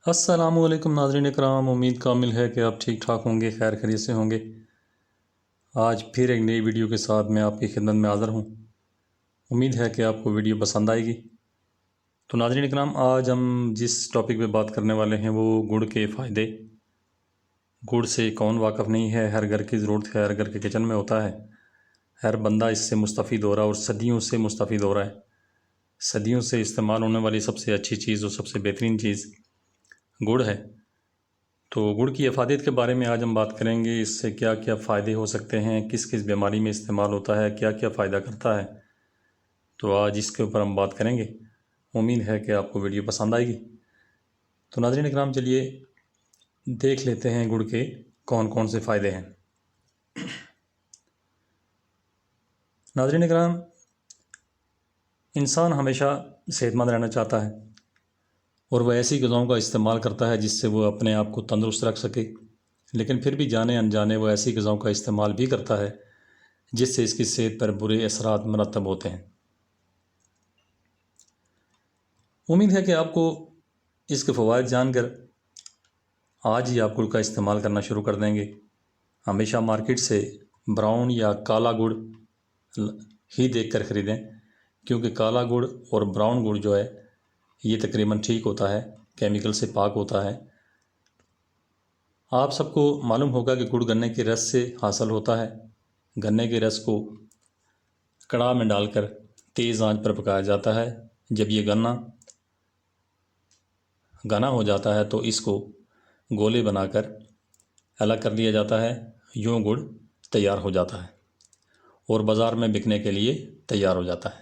السلام علیکم ناظرین اکرام، امید کامل ہے کہ آپ ٹھیک ٹھاک ہوں گے، خیر خیریت سے ہوں گے۔ آج پھر ایک نئی ویڈیو کے ساتھ میں آپ کی خدمت میں حاضر ہوں۔ امید ہے کہ آپ کو ویڈیو پسند آئے گی۔ تو ناظرین اکرام، آج ہم جس ٹاپک پہ بات کرنے والے ہیں وہ گڑ کے فائدے۔ گڑ سے کون واقف نہیں ہے؟ ہر گھر کی ضرورت ہے، ہر گھر کے کچن میں ہوتا ہے، ہر بندہ اس سے مستفید ہو رہا ہے اور صدیوں سے مستفید ہو رہا ہے۔ صدیوں سے استعمال ہونے والی سب سے اچھی چیز اور سب سے بہترین چیز گڑ ہے۔ تو گڑ کی افادیت کے بارے میں آج ہم بات کریں گے۔ اس سے کیا کیا فائدے ہو سکتے ہیں، کس کس بیماری میں استعمال ہوتا ہے، کیا کیا فائدہ کرتا ہے، تو آج اس کے اوپر ہم بات کریں گے۔ امید ہے کہ آپ کو ویڈیو پسند آئے گی۔ تو ناظرین اکرام، چلیے دیکھ لیتے ہیں گڑ کے کون کون سے فائدے ہیں۔ ناظرین اکرام، انسان ہمیشہ صحت مند رہنا چاہتا ہے اور وہ ایسی غذاؤں کا استعمال کرتا ہے جس سے وہ اپنے آپ کو تندرست رکھ سکے، لیکن پھر بھی جانے انجانے وہ ایسی غذاؤں کا استعمال بھی کرتا ہے جس سے اس کی صحت پر برے اثرات مرتب ہوتے ہیں۔ امید ہے کہ آپ کو اس کے فوائد جان کر آج ہی آپ گڑ کا استعمال کرنا شروع کر دیں گے۔ ہمیشہ مارکیٹ سے براؤن یا کالا گڑ ہی دیکھ کر خریدیں، کیونکہ کالا گڑ اور براؤن گڑ جو ہے یہ تقریباً ٹھیک ہوتا ہے، کیمیکل سے پاک ہوتا ہے۔ آپ سب کو معلوم ہوگا کہ گڑ گنے کے رس سے حاصل ہوتا ہے۔ گنے کے رس کو کڑاہ میں ڈال کر تیز آنچ پر پکایا جاتا ہے۔ جب یہ گنا ہو جاتا ہے تو اس کو گولے بنا کر الگ کر لیا جاتا ہے۔ یوں گڑ تیار ہو جاتا ہے اور بازار میں بکنے کے لیے تیار ہو جاتا ہے۔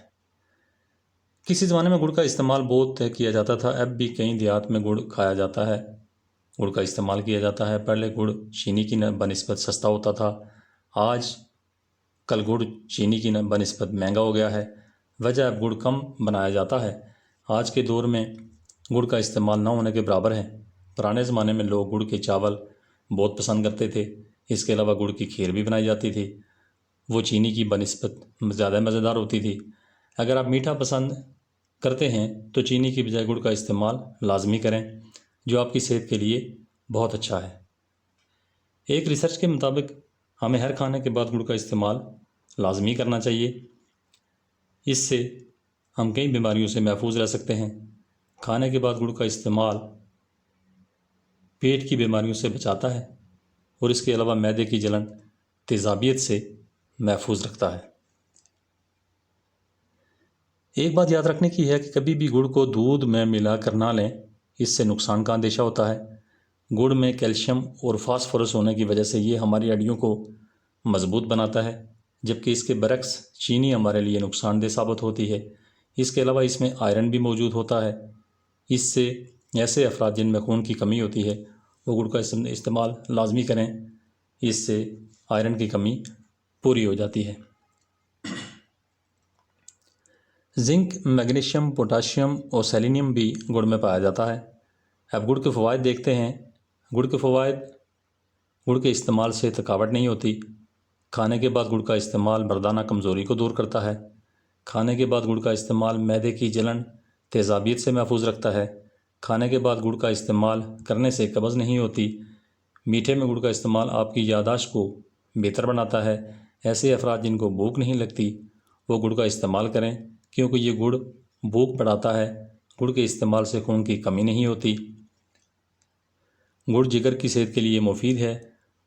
کسی زمانے میں گڑ کا استعمال بہت کیا جاتا تھا، اب بھی کئی دیہات میں گڑ کھایا جاتا ہے، گڑ کا استعمال کیا جاتا ہے۔ پہلے گڑ چینی کی بنسبت سستا ہوتا تھا، آج کل گڑ چینی کی بنسبت مہنگا ہو گیا ہے۔ وجہ اب گڑ کم بنایا جاتا ہے۔ آج کے دور میں گڑ کا استعمال نہ ہونے کے برابر ہے۔ پرانے زمانے میں لوگ گڑ کے چاول بہت پسند کرتے تھے، اس کے علاوہ گڑ کی کھیر بھی بنائی جاتی تھی، وہ چینی کی بنسبت زیادہ مزیدار ہوتی تھی۔ اگر آپ میٹھا پسند کرتے ہیں تو چینی کی بجائے گڑ کا استعمال لازمی کریں، جو آپ کی صحت کے لیے بہت اچھا ہے۔ ایک ریسرچ کے مطابق ہمیں ہر کھانے کے بعد گڑ کا استعمال لازمی کرنا چاہیے، اس سے ہم کئی بیماریوں سے محفوظ رہ سکتے ہیں۔ کھانے کے بعد گڑ کا استعمال پیٹ کی بیماریوں سے بچاتا ہے اور اس کے علاوہ معدے کی جلن، تیزابیت سے محفوظ رکھتا ہے۔ ایک بات یاد رکھنے کی ہے کہ کبھی بھی گڑ کو دودھ میں ملا کر نہ لیں، اس سے نقصان کا اندیشہ ہوتا ہے۔ گڑ میں کیلشیم اور فاسفورس ہونے کی وجہ سے یہ ہماری ہڈیوں کو مضبوط بناتا ہے، جبکہ اس کے برعکس چینی ہمارے لیے نقصان دہ ثابت ہوتی ہے۔ اس کے علاوہ اس میں آئرن بھی موجود ہوتا ہے، اس سے ایسے افراد جن میں خون کی کمی ہوتی ہے وہ گڑ کا استعمال لازمی کریں، اس سے آئرن کی کمی پوری ہو جاتی ہے۔ زنک، میگنیشیم، پوٹاشیم اور سیلینیم بھی گڑ میں پایا جاتا ہے۔ اب گڑ کے فوائد دیکھتے ہیں۔ گڑ کے فوائد: گڑ کے استعمال سے تھکاوٹ نہیں ہوتی۔ کھانے کے بعد گڑ کا استعمال مردانہ کمزوری کو دور کرتا ہے۔ کھانے کے بعد گڑ کا استعمال معدے کی جلن، تیزابیت سے محفوظ رکھتا ہے۔ کھانے کے بعد گڑ کا استعمال کرنے سے قبض نہیں ہوتی۔ میٹھے میں گڑ کا استعمال آپ کی یادداشت کو بہتر بناتا ہے۔ ایسے افراد جن کو بھوک نہیں لگتی وہ گڑ کا استعمال کریں، کیونکہ یہ گڑ بھوک بڑھاتا ہے۔ گڑ کے استعمال سے خون کی کمی نہیں ہوتی۔ گڑ جگر کی صحت کے لیے مفید ہے۔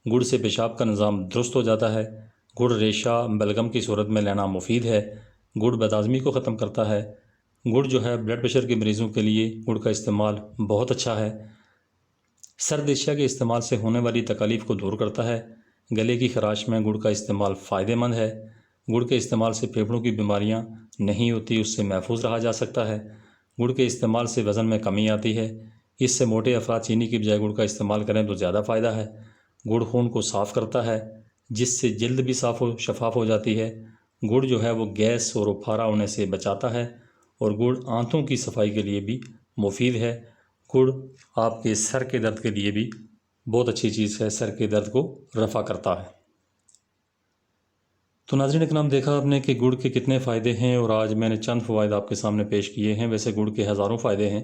گڑ سے پیشاب کا نظام درست ہو جاتا ہے۔ گڑ ریشہ بلغم کی صورت میں لینا مفید ہے۔ گڑ بدہضمی کو ختم کرتا ہے۔ گڑ جو ہے بلڈ پریشر کے مریضوں کے لیے گڑ کا استعمال بہت اچھا ہے۔ سرد اشیاء کے استعمال سے ہونے والی تکالیف کو دور کرتا ہے۔ گلے کی خراش میں گڑ کا استعمال فائدہ مند ہے۔ گڑ کے استعمال سے پھیپھڑوں کی بیماریاں نہیں ہوتی، اس سے محفوظ رہا جا سکتا ہے۔ گڑ کے استعمال سے وزن میں کمی آتی ہے۔ اس سے موٹے افراد چینی کی بجائے گڑ کا استعمال کریں تو زیادہ فائدہ ہے۔ گڑ خون کو صاف کرتا ہے، جس سے جلد بھی شفاف ہو جاتی ہے۔ گڑ جو ہے وہ گیس اور پھارا ہونے سے بچاتا ہے اور گڑ آنتوں کی صفائی کے لیے بھی مفید ہے۔ گڑ آپ کے سر کے درد کے لیے بھی بہت اچھی چیز ہے، سر کے درد کو رفع کرتا ہے۔ تو ناظرین اکرام، دیکھا آپ نے کہ گڑ کے کتنے فائدے ہیں اور آج میں نے چند فوائد آپ کے سامنے پیش کیے ہیں۔ ویسے گڑ کے ہزاروں فائدے ہیں،